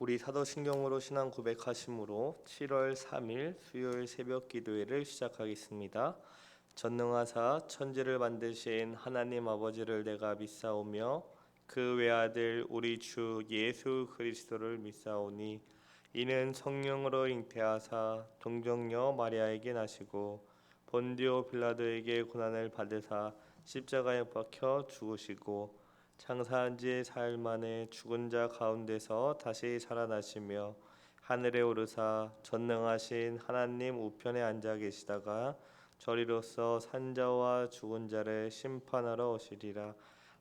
우리 사도신경으로 신앙 고백하심으로 7월 3일 수요일 새벽 기도회를 시작하겠습니다. 전능하사 천지를 만드신 하나님 아버지를 내가 믿사오며 그 외아들 우리 주 예수 그리스도를 믿사오니 이는 성령으로 잉태하사 동정녀 마리아에게 나시고 본디오 빌라도에게 고난을 받으사 십자가에 박혀 죽으시고 창사한 지 사흘 만에 죽은 자 가운데서 다시 살아나시며 하늘에 오르사 전능하신 하나님 우편에 앉아 계시다가 저리로서 산자와 죽은 자를 심판하러 오시리라.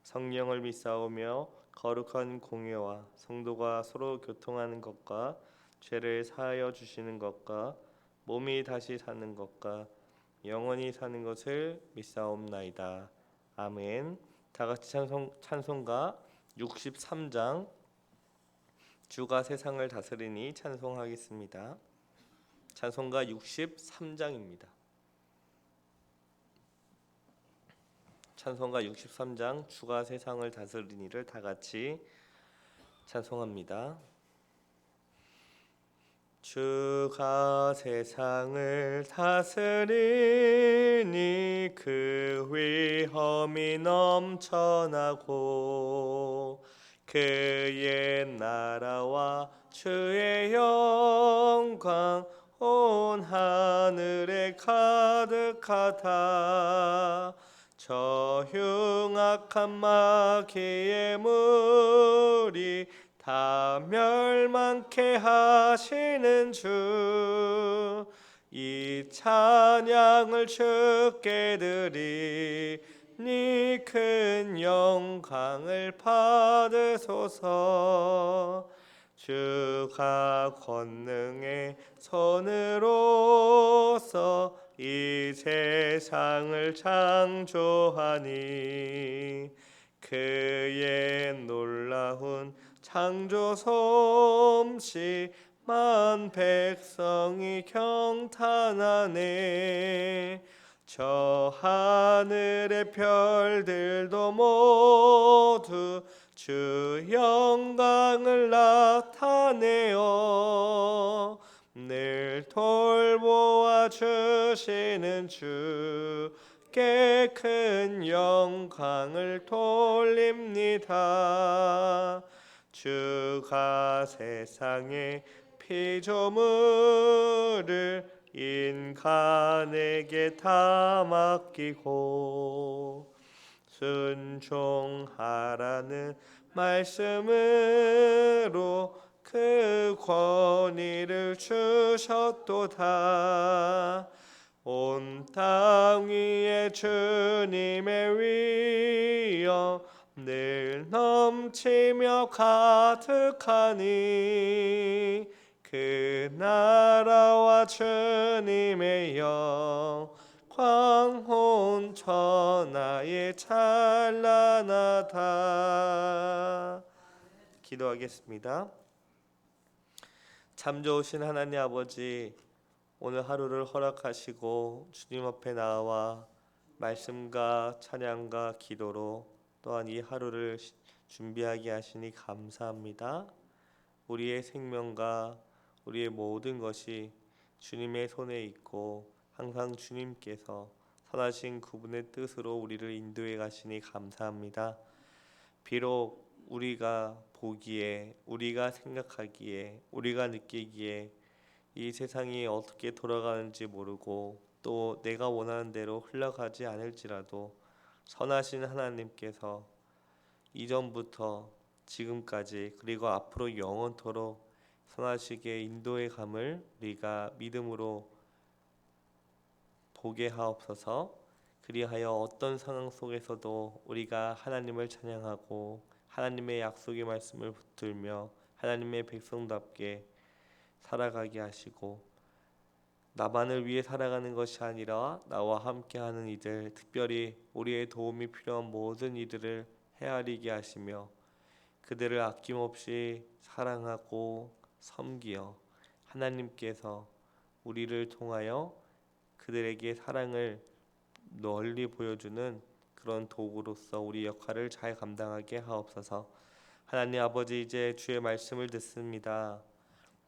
성령을 믿사오며 거룩한 공예와 성도가 서로 교통하는 것과 죄를 사하여 주시는 것과 몸이 다시 사는 것과 영원히 사는 것을 믿사옵나이다. 아멘. 다 같이 찬송가 63장 주가 세상을 다스리니 찬송하겠습니다. 찬송가 63장입니다. 찬송가 63장 주가 세상을 다스리니를 다 같이 찬송합니다. 주가 세상을 다스리니 그 위엄이 넘쳐나고 그의 나라와 주의 영광 온 하늘에 가득하다. 저 흉악한 마귀의 무리 다 멸망케 하시는 주, 이 찬양을 주께 드리니 큰 영광을 받으소서. 주가 권능의 손으로서 이 세상을 창조하니 그의 놀라운 창조 솜씨 만 백성이 경탄하네. 저 하늘의 별들도 모두 주 영광을 나타내어 늘 돌보아 주시는 주께 큰 영광을 돌립니다. 주가 세상의 피조물을 인간에게 다 맡기고 순종하라는 말씀으로 그 권위를 주셨도다. 온 땅 위에 주님의 위엄 늘 넘치며 가득하니 그 나라와 주님의 영광 온 천하에 찬란하다. 기도하겠습니다. 참 좋으신 하나님 아버지, 오늘 하루를 허락하시고 주님 앞에 나와 말씀과 찬양과 기도로 또한 이 하루를 준비하게 하시니 감사합니다. 우리의 생명과 우리의 모든 것이 주님의 손에 있고 항상 주님께서 선하신 그분의 뜻으로 우리를 인도해 가시니 감사합니다. 비록 우리가 보기에, 우리가 생각하기에, 우리가 느끼기에 이 세상이 어떻게 돌아가는지 모르고 또 내가 원하는 대로 흘러가지 않을지라도 선하신 하나님께서 이전부터 지금까지 그리고 앞으로 영원토록 선하시게 인도의 감을 우리가 믿음으로 보게 하옵소서. 그리하여 어떤 상황 속에서도 우리가 하나님을 찬양하고 하나님의 약속의 말씀을 붙들며 하나님의 백성답게 살아가게 하시고 나만을 위해 살아가는 것이 아니라 나와 함께하는 이들, 특별히 우리의 도움이 필요한 모든 이들을 헤아리게 하시며 그들을 아낌없이 사랑하고 섬기어 하나님께서 우리를 통하여 그들에게 사랑을 널리 보여주는 그런 도구로서 우리 역할을 잘 감당하게 하옵소서. 하나님 아버지, 이제 주의 말씀을 듣습니다.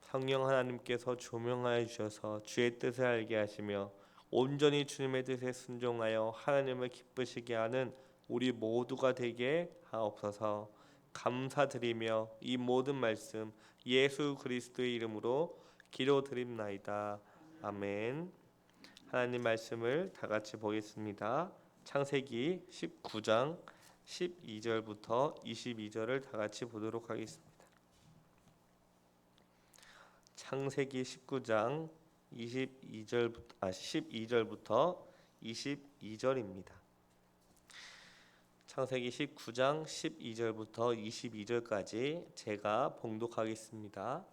성령 하나님께서 조명하여 주셔서 주의 뜻을 알게 하시며 온전히 주님의 뜻에 순종하여 하나님을 기쁘시게 하는 우리 모두가 되게 하옵소서. 감사드리며 이 모든 말씀 예수 그리스도의 이름으로 기도드립나이다. 아멘. 하나님 말씀을 다 같이 보겠습니다. 창세기 19장 12절부터 22절을 다 같이 보도록 하겠습니다. 창세기 19장 12절부터 22절입니다. 창세기 19장 12절부터 22절까지 제가 봉독하겠습니다.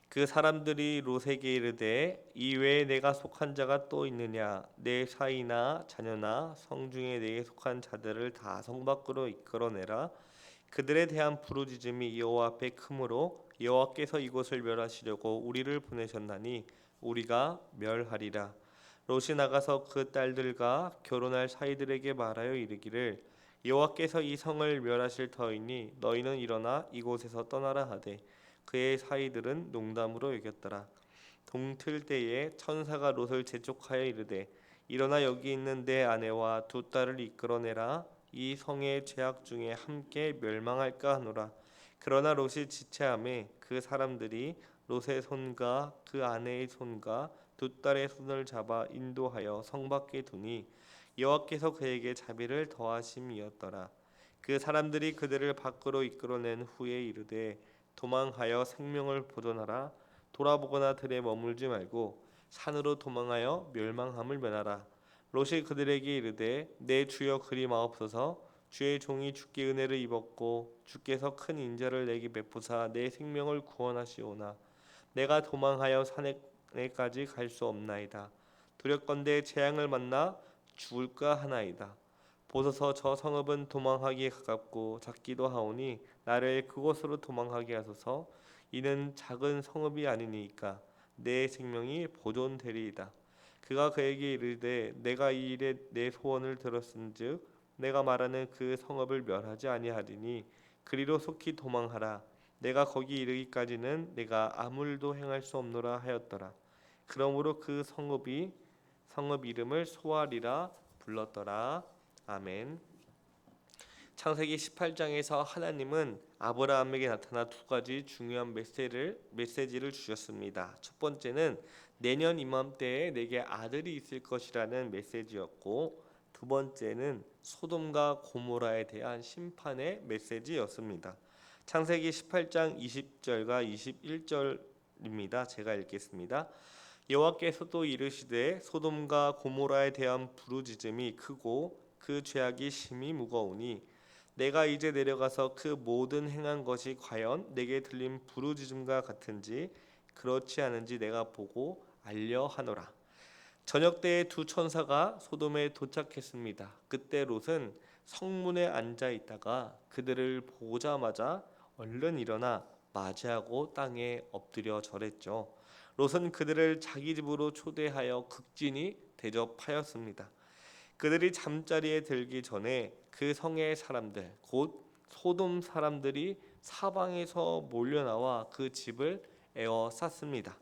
그 사람들이 롯에게 이르되 이외에 내가 속한 자가 또 있느냐? 내 사이나 자녀나 성중에 내게 속한 자들을 다 성 밖으로 이끌어내라. 그들에 대한 부르짖음이 여호와 앞에 크므로 여호와께서 이곳을 멸하시려고 우리를 보내셨나니 우리가 멸하리라. 롯이 나가서 그 딸들과 결혼할 사이들에게 말하여 이르기를 여호와께서 이 성을 멸하실 터이니 너희는 일어나 이곳에서 떠나라 하되 그의 사이들은 농담으로 여겼더라. 동틀 때에 천사가 롯을 재촉하여 이르되 일어나 여기 있는 내 아내와 두 딸을 이끌어내라. 이 성의 죄악 중에 함께 멸망할까 하노라. 그러나 롯이 지체하매 그 사람들이 롯의 손과 그 아내의 손과 두 딸의 손을 잡아 인도하여 성 밖에 두니 여호와께서 그에게 자비를 더하심이었더라. 그 사람들이 그들을 밖으로 이끌어낸 후에 이르되 도망하여 생명을 보존하라. 돌아보거나 들에 머물지 말고 산으로 도망하여 멸망함을 면하라. 롯이 그들에게 이르되 내 주여 그리 마옵소서. 주의 종이 주께 은혜를 입었고 주께서 큰 인자를 내게 베푸사 내 생명을 구원하시오나 내가 도망하여 산에까지 갈 수 없나이다. 두렵건대 재앙을 만나 죽을까 하나이다. 보소서, 저 성읍은 도망하기에 가깝고 작기도 하오니 나를 그곳으로 도망하게 하소서. 이는 작은 성읍이 아니니까 내 생명이 보존되리이다. 그가 그에게 이르되 내가 이 일에 내 소원을 들었은즉 내가 말하는 그 성읍을 멸하지 아니하리니 그리로 속히 도망하라. 내가 거기 이르기까지는 내가 아무 일도 행할 수 없노라 하였더라. 그러므로 그 성읍 이름을 소알이라 불렀더라. 아멘. 창세기 18장에서 하나님은 아브라함에게 나타나 두 가지 중요한 메시지를 주셨습니다. 첫 번째는 내년 이맘때에 내게 아들이 있을 것이라는 메시지였고, 두 번째는 소돔과 고모라에 대한 심판의 메시지였습니다. 창세기 18장 20절과 21절입니다. 제가 읽겠습니다. 여호와께서도 이르시되 소돔과 고모라에 대한 부르짖음이 크고 그 죄악이 심히 무거우니 내가 이제 내려가서 그 모든 행한 것이 과연 내게 들린 부르짖음과 같은지 그렇지 않은지 내가 보고 알려 하노라. 저녁 때에 두 천사가 소돔에 도착했습니다. 그때 롯은 성문에 앉아 있다가 그들을 보자마자 얼른 일어나 맞이하고 땅에 엎드려 절했죠. 롯은 그들을 자기 집으로 초대하여 극진히 대접하였습니다. 그들이 잠자리에 들기 전에 그 성의 사람들, 곧 소돔 사람들이 사방에서 몰려나와 그 집을 에워쌌습니다.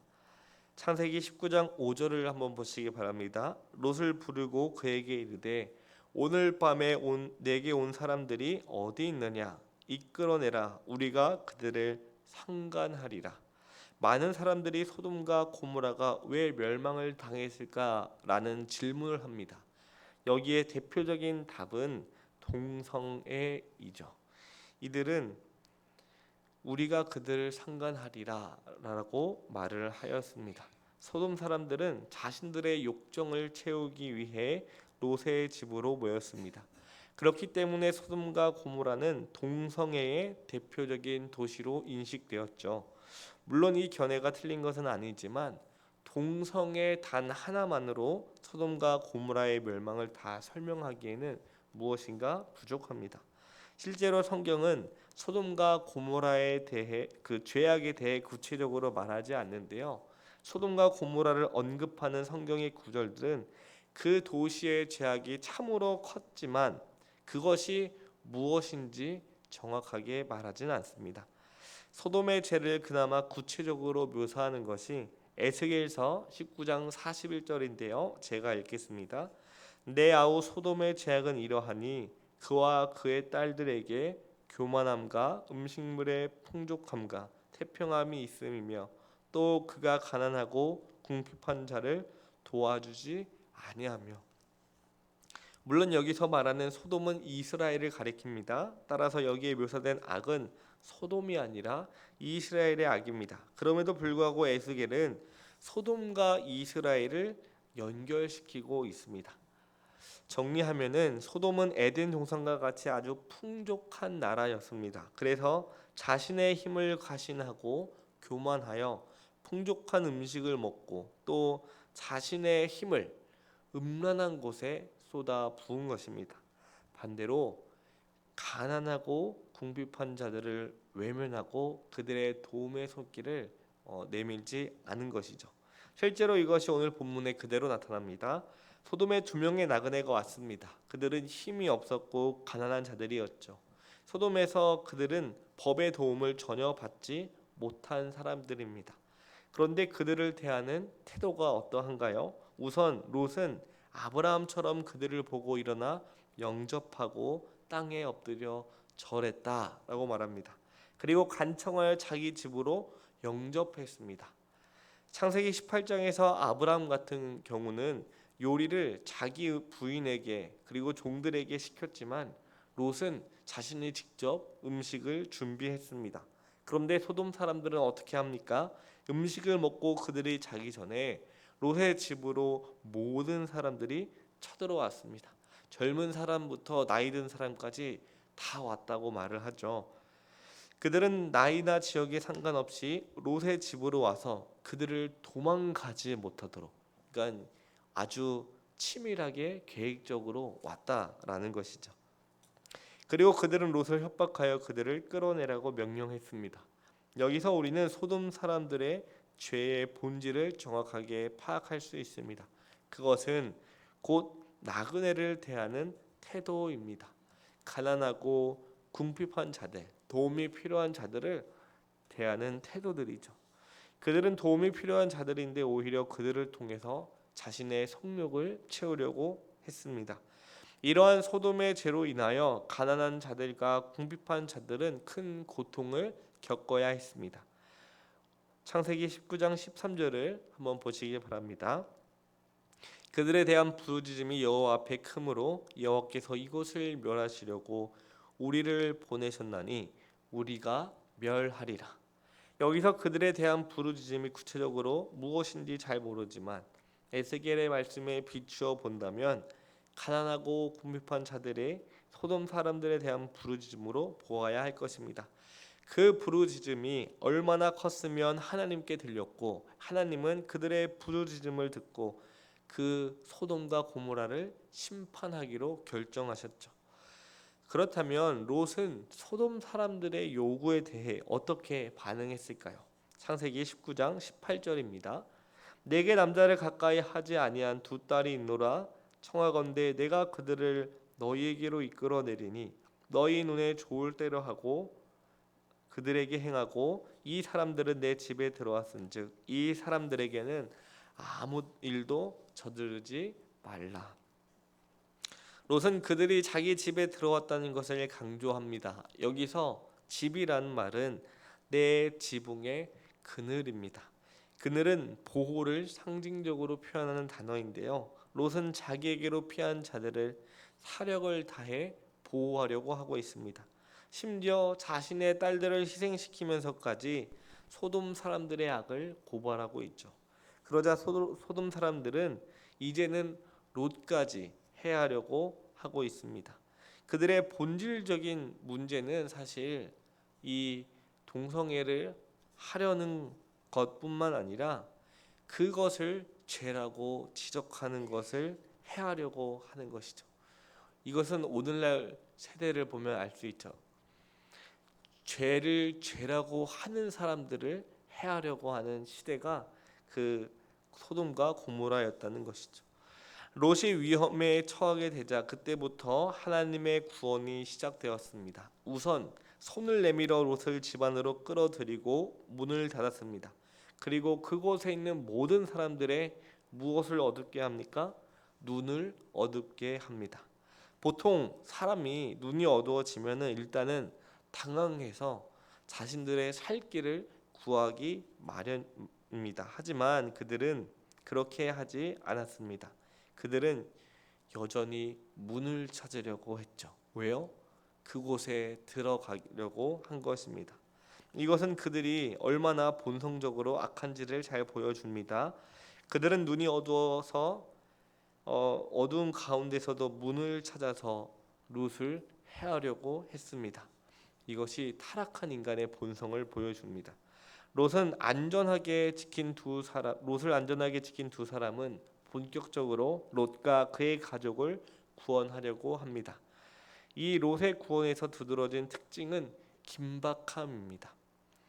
창세기 19장 5절을 한번 보시기 바랍니다. 롯을 부르고 그에게 이르되 오늘 밤에 내게 온 사람들이 어디 있느냐? 이끌어내라. 우리가 그들을 상간하리라. 많은 사람들이 소돔과 고모라가 왜 멸망을 당했을까라는 질문을 합니다. 여기에 대표적인 답은 동성애이죠. 이들은 우리가 그들을 상간하리라 라고 말을 하였습니다. 소돔 사람들은 자신들의 욕정을 채우기 위해 롯의 집으로 모였습니다. 그렇기 때문에 소돔과 고모라는 동성애의 대표적인 도시로 인식되었죠. 물론 이 견해가 틀린 것은 아니지만 동성애 단 하나만으로 소돔과 고모라의 멸망을 다 설명하기에는 무엇인가 부족합니다. 실제로 성경은 소돔과 고모라에 대해 그 죄악에 대해 구체적으로 말하지 않는데요. 소돔과 고모라를 언급하는 성경의 구절들은 그 도시의 죄악이 참으로 컸지만 그것이 무엇인지 정확하게 말하진 않습니다. 소돔의 죄를 그나마 구체적으로 묘사하는 것이 에스겔서 19장 41절인데요. 제가 읽겠습니다. 내 아우 소돔의 죄악은 이러하니 그와 그의 딸들에게 교만함과 음식물의 풍족함과 태평함이 있음이며 또 그가 가난하고 궁핍한 자를 도와주지 아니하며. 물론 여기서 말하는 소돔은 이스라엘을 가리킵니다. 따라서 여기에 묘사된 악은 소돔이 아니라 이스라엘의 악입니다. 그럼에도 불구하고 에스겔은 소돔과 이스라엘을 연결시키고 있습니다. 정리하면은 소돔은 에덴 동산과 같이 아주 풍족한 나라였습니다. 그래서 자신의 힘을 과신하고 교만하여 풍족한 음식을 먹고 또 자신의 힘을 음란한 곳에 쏟아 부은 것입니다. 반대로 가난하고 궁핍한 자들을 외면하고 그들의 도움의 손길을 내밀지 않은 것이죠. 실제로 이것이 오늘 본문에 그대로 나타납니다. 소돔에 두 명의 나그네가 왔습니다. 그들은 힘이 없었고 가난한 자들이었죠. 소돔에서 그들은 법의 도움을 전혀 받지 못한 사람들입니다. 그런데 그들을 대하는 태도가 어떠한가요? 우선 롯은 아브라함처럼 그들을 보고 일어나 영접하고 땅에 엎드려 절했다라고 말합니다. 그리고 간청하여 자기 집으로 영접했습니다. 창세기 18장에서 아브라함 같은 경우는 요리를 자기 부인에게 그리고 종들에게 시켰지만 롯은 자신이 직접 음식을 준비했습니다. 그런데 소돔 사람들은 어떻게 합니까? 음식을 먹고 그들이 자기 전에 롯의 집으로 모든 사람들이 쳐들어왔습니다. 젊은 사람부터 나이 든 사람까지 다 왔다고 말을 하죠. 그들은 나이나 지역에 상관없이 롯의 집으로 와서 그들을 도망가지 못하도록, 그러니까 아주 치밀하게 계획적으로 왔다라는 것이죠. 그리고 그들은 롯을 협박하여 그들을 끌어내라고 명령했습니다. 여기서 우리는 소돔 사람들의 죄의 본질을 정확하게 파악할 수 있습니다. 그것은 곧 나그네를 대하는 태도입니다. 가난하고 궁핍한 자들, 도움이 필요한 자들을 대하는 태도들이죠. 그들은 도움이 필요한 자들인데 오히려 그들을 통해서 자신의 성욕을 채우려고 했습니다. 이러한 소돔의 죄로 인하여 가난한 자들과 궁핍한 자들은 큰 고통을 겪어야 했습니다. 창세기 19장 13절을 한번 보시기 바랍니다. 그들에 대한 부르짖음이 여호와 앞에 크므로 여호와께서 이곳을 멸하시려고 우리를 보내셨나니 우리가 멸하리라. 여기서 그들에 대한 부르짖음이 구체적으로 무엇인지 잘 모르지만 에스겔의 말씀에 비추어 본다면 가난하고 궁핍한 자들의 소돔 사람들에 대한 부르짖음으로 보아야 할 것입니다. 그 부르짖음이 얼마나 컸으면 하나님께 들렸고 하나님은 그들의 부르짖음을 듣고 그 소돔과 고모라를 심판하기로 결정하셨죠. 그렇다면 롯은 소돔 사람들의 요구에 대해 어떻게 반응했을까요? 창세기 19장 18절입니다. 내게 남자를 가까이 하지 아니한 두 딸이 있노라. 청하건대 내가 그들을 너희에게로 이끌어내리니 너희 눈에 좋을 대로 하고 그들에게 행하고 이 사람들은 내 집에 들어왔은즉 이 사람들에게는 아무 일도 저지르지 말라. 롯은 그들이 자기 집에 들어왔다는 것을 강조합니다. 여기서 집이라는 말은 내 지붕의 그늘입니다. 그늘은 보호를 상징적으로 표현하는 단어인데요. 롯은 자기에게로 피한 자들을 사력을 다해 보호하려고 하고 있습니다. 심지어 자신의 딸들을 희생시키면서까지 소돔 사람들의 악을 고발하고 있죠. 그러자 소돔 사람들은 이제는 롯까지 해하려고 하고 있습니다. 그들의 본질적인 문제는 사실 이 동성애를 하려는 것뿐만 아니라 그것을 죄라고 지적하는 것을 해하려고 하는 것이죠. 이것은 오늘날 세대를 보면 알 수 있죠. 죄를 죄라고 하는 사람들을 해하려고 하는 시대가 그 소돔과 고모라였다는 것이죠. 롯이 위험에 처하게 되자 그때부터 하나님의 구원이 시작되었습니다. 우선 손을 내밀어 롯을 집 안으로 끌어들이고 문을 닫았습니다. 그리고 그곳에 있는 모든 사람들의 무엇을 어둡게 합니까? 눈을 어둡게 합니다. 보통 사람이 눈이 어두워지면은 일단은 당황해서 자신들의 살 길을 구하기 마련입니다. 하지만 그들은 그렇게 하지 않았습니다. 그들은 여전히 문을 찾으려고 했죠. 왜요? 그곳에 들어가려고 한 것입니다. 이것은 그들이 얼마나 본성적으로 악한지를 잘 보여줍니다. 그들은 눈이 어두워서 어두운 가운데서도 문을 찾아서 롯을 해하려고 했습니다. 이것이 타락한 인간의 본성을 보여줍니다. 롯을 안전하게 지킨 두 사람은 본격적으로 롯과 그의 가족을 구원하려고 합니다. 이 롯의 구원에서 두드러진 특징은 긴박함입니다.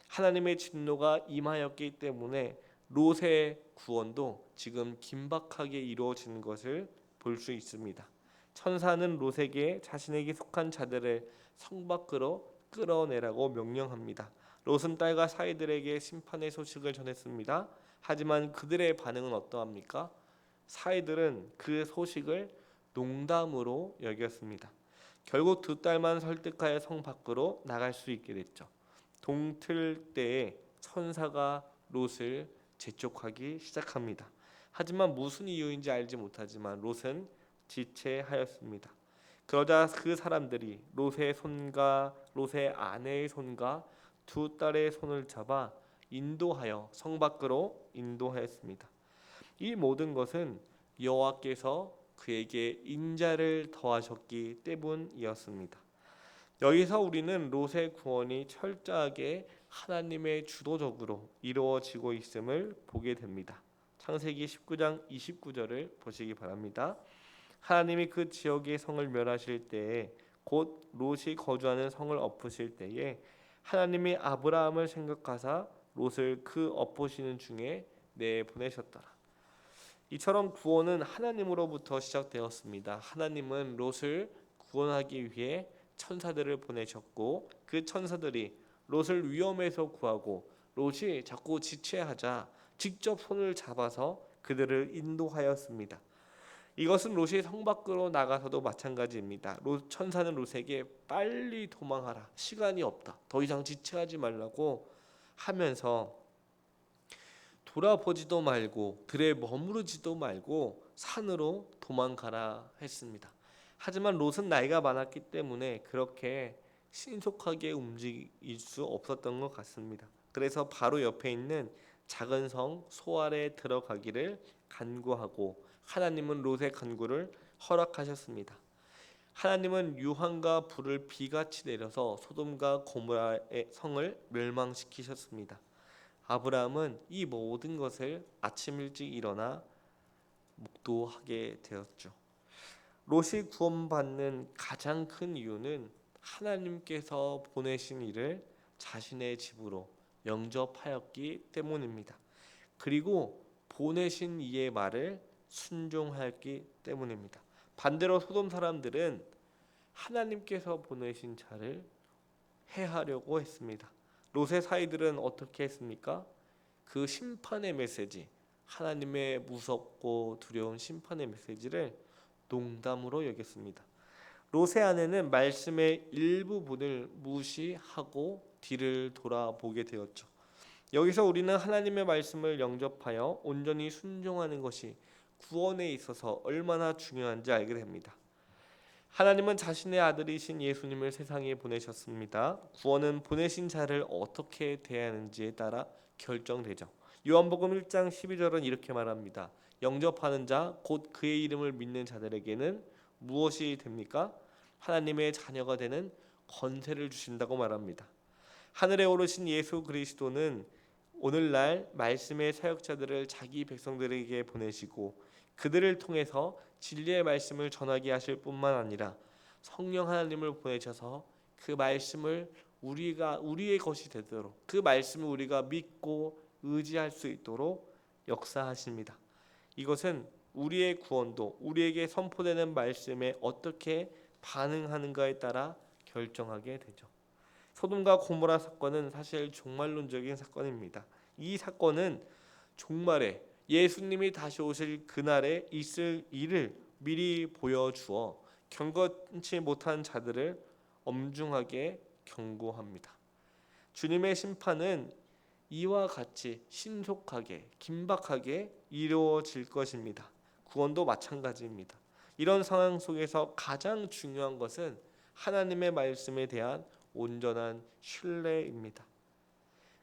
하나님의 진노가 임하였기 때문에 롯의 구원도 지금 긴박하게 이루어지는 것을 볼 수 있습니다. 천사는 롯에게 자신에게 속한 자들을 성 밖으로 끌어내라고 명령합니다. 롯은 딸과 사이들에게 심판의 소식을 전했습니다. 하지만 그들의 반응은 어떠합니까? 사이들은 그 소식을 농담으로 여겼습니다. 결국 두 딸만 설득하여 성 밖으로 나갈 수 있게 됐죠. 동틀 때에 천사가 롯을 재촉하기 시작합니다. 하지만 무슨 이유인지 알지 못하지만 롯은 지체하였습니다. 그러자 그 사람들이 롯의 아내의 손과 두 딸의 손을 잡아 인도하여 성 밖으로 인도하였습니다. 이 모든 것은 여호와께서 그에게 인자를 더하셨기 때문이었습니다. 여기서 우리는 롯의 구원이 철저하게 하나님의 주도적으로 이루어지고 있음을 보게 됩니다. 창세기 19장 29절을 보시기 바랍니다. 하나님이 그 지역의 성을 멸하실 때에 곧 롯이 거주하는 성을 엎으실 때에 하나님이 아브라함을 생각하사 롯을 그 엎으시는 중에 내보내셨더라. 이처럼 구원은 하나님으로부터 시작되었습니다. 하나님은 롯을 구원하기 위해 천사들을 보내셨고 그 천사들이 롯을 위험에서 구하고 롯이 자꾸 지체하자 직접 손을 잡아서 그들을 인도하였습니다. 이것은 롯이 성 밖으로 나가서도 마찬가지입니다. 천사는 롯에게 빨리 도망하라. 시간이 없다. 더 이상 지체하지 말라고 하면서 돌아보지도 말고 들에 머무르지도 말고 산으로 도망가라 했습니다. 하지만 롯은 나이가 많았기 때문에 그렇게 신속하게 움직일 수 없었던 것 같습니다. 그래서 바로 옆에 있는 작은 성 소알에 들어가기를 간구하고 하나님은 롯의 간구를 허락하셨습니다. 하나님은 유황과 불을 비같이 내려서 소돔과 고모라의 성을 멸망시키셨습니다. 아브라함은 이 모든 것을 아침 일찍 일어나 묵도하게 되었죠. 롯이 구원받는 가장 큰 이유는 하나님께서 보내신 이를 자신의 집으로 영접하였기 때문입니다. 그리고 보내신 이의 말을 순종하였기 때문입니다. 반대로 소돔 사람들은 하나님께서 보내신 자를 해하려고 했습니다. 롯의 사이들은 어떻게 했습니까? 그 심판의 메시지, 하나님의 무섭고 두려운 심판의 메시지를 농담으로 여겼습니다. 롯의 아내는 말씀의 일부분을 무시하고 뒤를 돌아보게 되었죠. 여기서 우리는 하나님의 말씀을 영접하여 온전히 순종하는 것이 구원에 있어서 얼마나 중요한지 알게 됩니다. 하나님은 자신의 아들이신 예수님을 세상에 보내셨습니다. 구원은 보내신 자를 어떻게 대하는지에 따라 결정되죠. 요한복음 1장 12절은 이렇게 말합니다. 영접하는 자 곧 그의 이름을 믿는 자들에게는 무엇이 됩니까? 하나님의 자녀가 되는 권세를 주신다고 말합니다. 하늘에 오르신 예수 그리스도는 오늘날 말씀의 사역자들을 자기 백성들에게 보내시고 그들을 통해서 진리의 말씀을 전하게 하실 뿐만 아니라 성령 하나님을 보내셔서 그 말씀을 우리의 것이 되도록 그 말씀을 우리가 믿고 의지할 수 있도록 역사하십니다. 이것은 우리의 구원도 우리에게 선포되는 말씀에 어떻게 반응하는가에 따라 결정하게 되죠. 소돔과 고모라 사건은 사실 종말론적인 사건입니다. 이 사건은 종말에 예수님이 다시 오실 그날에 있을 일을 미리 보여주어 경건치 못한 자들을 엄중하게 경고합니다. 주님의 심판은 이와 같이 신속하게 긴박하게 이루어질 것입니다. 구원도 마찬가지입니다. 이런 상황 속에서 가장 중요한 것은 하나님의 말씀에 대한 온전한 신뢰입니다.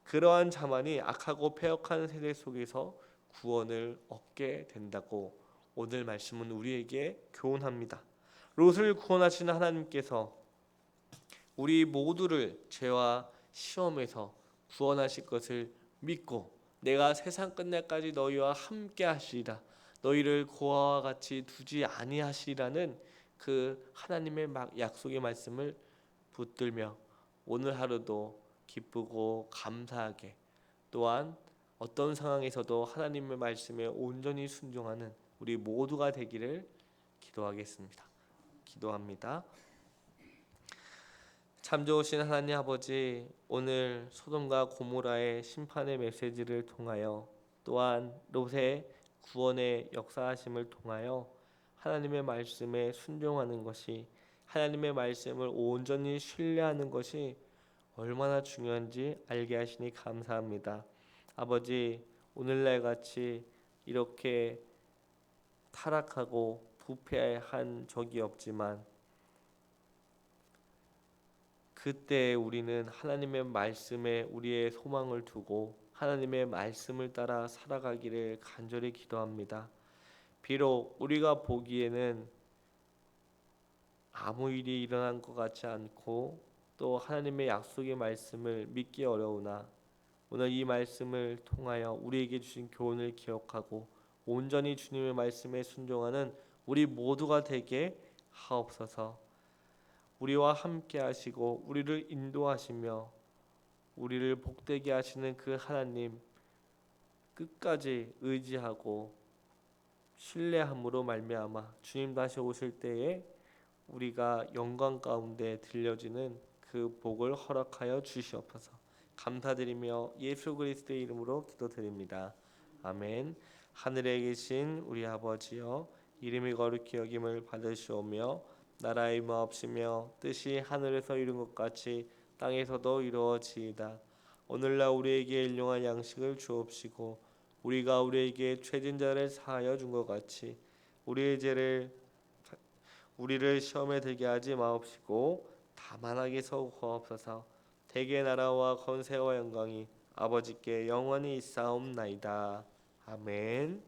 그러한 자만이 악하고 패역한 세대 속에서 구원을 얻게 된다고 오늘 말씀은 우리에게 교훈합니다. 롯을 구원하신 하나님께서 우리 모두를 죄와 시험에서 구원하실 것을 믿고 내가 세상 끝날까지 너희와 함께 하시리라, 너희를 고아와 같이 두지 아니하시리라는 그 하나님의 약속의 말씀을 붙들며 오늘 하루도 기쁘고 감사하게, 또한 어떤 상황에서도 하나님의 말씀에 온전히 순종하는 우리 모두가 되기를 기도합니다. 참 좋으신 하나님 아버지, 오늘 소돔과 고모라의 심판의 메시지를 통하여 또한 롯의 구원의 역사하심을 통하여 하나님의 말씀에 순종하는 것이, 하나님의 말씀을 온전히 신뢰하는 것이 얼마나 중요한지 알게 하시니 감사합니다. 아버지, 오늘날 같이 이렇게 타락하고 부패한 적이 없지만 그때 우리는 하나님의 말씀에 우리의 소망을 두고 하나님의 말씀을 따라 살아가기를 간절히 기도합니다. 비록 우리가 보기에는 아무 일이 일어난 것 같지 않고 또 하나님의 약속의 말씀을 믿기 어려우나 오늘 이 말씀을 통하여 우리에게 주신 교훈을 기억하고 온전히 주님의 말씀에 순종하는 우리 모두가 되게 하옵소서. 우리와 함께 하시고 우리를 인도하시며 우리를 복되게 하시는 그 하나님 끝까지 의지하고 신뢰함으로 말미암아 주님 다시 오실 때에 우리가 영광 가운데 들려지는 그 복을 허락하여 주시옵소서. 감사드리며 예수 그리스도의 이름으로 기도드립니다. 아멘. 하늘에 계신 우리 아버지여, 이름이 거룩히 여김을 받으시오며 나라의 임하옵시며 뜻이 하늘에서 이룬 것 같이 땅에서도 이루어지이다. 오늘날 우리에게 일용할 양식을 주옵시고 우리가 우리에게 죄진 자를 사하여 준 것 같이 우리를 시험에 들게 하지 마옵시고 다만 악에서 구하옵소서. 대개 나라와 권세와 영광이 아버지께 영원히 있사옵나이다. 아멘.